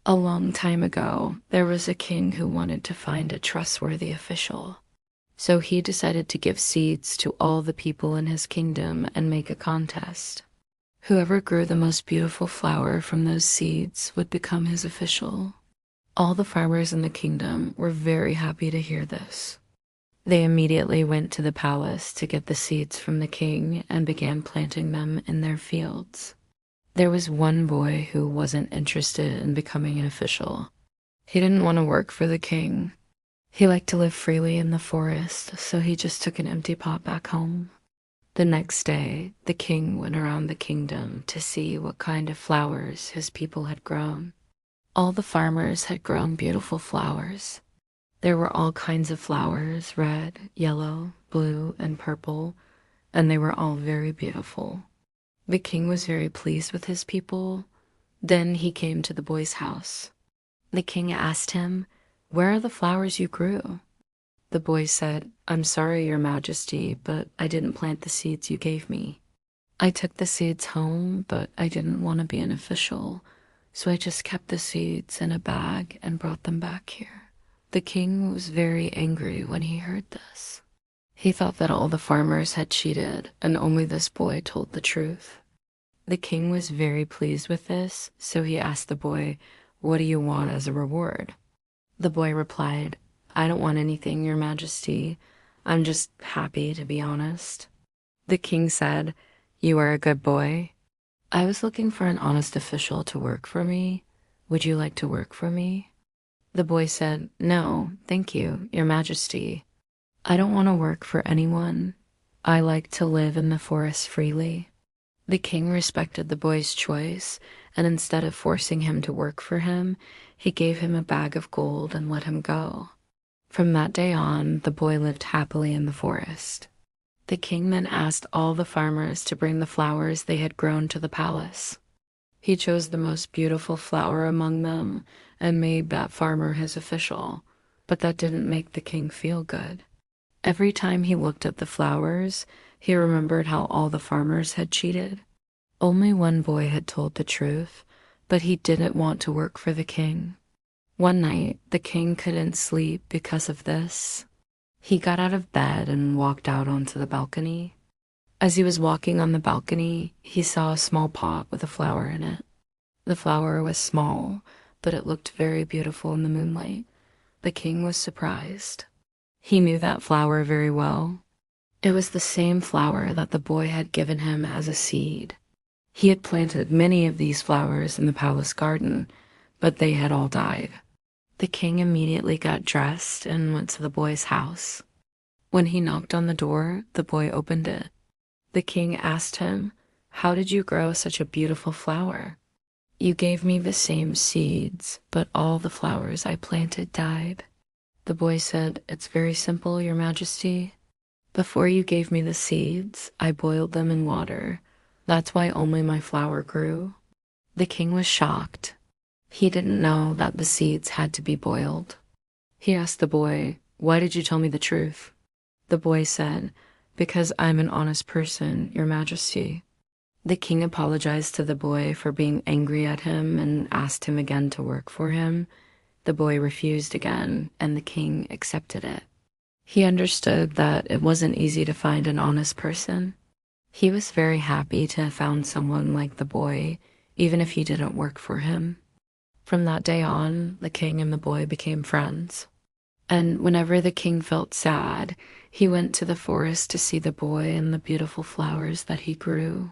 A long time ago, there was a king who wanted to find a trustworthy official. So he decided to give seeds to all the people in his kingdom and make a contest. Whoever grew the most beautiful flower from those seeds would become his official. All the farmers in the kingdom were very happy to hear this. They immediately went to the palace to get the seeds from the king and began planting them in their fields. There was one boy who wasn't interested in becoming an official. He didn't want to work for the king. He liked to live freely in the forest, so he just took an empty pot back home. The next day, the king went around the kingdom to see what kind of flowers his people had grown. All the farmers had grown beautiful flowers. There were all kinds of flowers, red, yellow, blue, and purple, and they were all very beautiful. The king was very pleased with his people. Then he came to the boy's house. The king asked him, "Where are the flowers you grew?" The boy said, "I'm sorry, Your Majesty, but I didn't plant the seeds you gave me. I took the seeds home, but I didn't want to be an official, so I just kept the seeds in a bag and brought them back here." The king was very angry when he heard this. He thought that all the farmers had cheated and only this boy told the truth. The king was very pleased with this, so he asked the boy, "What do you want as a reward?" The boy replied, "I don't want anything, Your Majesty. I'm just happy to be honest." The king said, "You are a good boy. I was looking for an honest official to work for me. Would you like to work for me?" The boy said, "No, thank you, Your Majesty. I don't want to work for anyone. I like to live in the forest freely." The king respected the boy's choice, and instead of forcing him to work for him, he gave him a bag of gold and let him go. From that day on, the boy lived happily in the forest. The king then asked all the farmers to bring the flowers they had grown to the palace. He chose the most beautiful flower among them and made that farmer his official, but that didn't make the king feel good. Every time he looked at the flowers, he remembered how all the farmers had cheated. Only one boy had told the truth, but he didn't want to work for the king. One night, the king couldn't sleep because of this. He got out of bed and walked out onto the balcony. As he was walking on the balcony, he saw a small pot with a flower in it. The flower was small, but it looked very beautiful in the moonlight. The king was surprised. He knew that flower very well. It was the same flower that the boy had given him as a seed. He had planted many of these flowers in the palace garden, but they had all died. The king immediately got dressed and went to the boy's house. When he knocked on the door, the boy opened it. The king asked him, "How did you grow such a beautiful flower?" "You gave me the same seeds, but all the flowers I planted died." The boy said, "It's very simple, Your Majesty. Before you gave me the seeds, I boiled them in water. That's why only my flower grew." The king was shocked. He didn't know that the seeds had to be boiled. He asked the boy, "Why did you tell me the truth?" The boy said, "Because I'm an honest person, Your Majesty." The king apologized to the boy for being angry at him and asked him again to work for him. The boy refused again, and the king accepted it. He understood that it wasn't easy to find an honest person. He was very happy to have found someone like the boy, even if he didn't work for him. From that day on, the king and the boy became friends. And whenever the king felt sad, he went to the forest to see the boy and the beautiful flowers that he grew.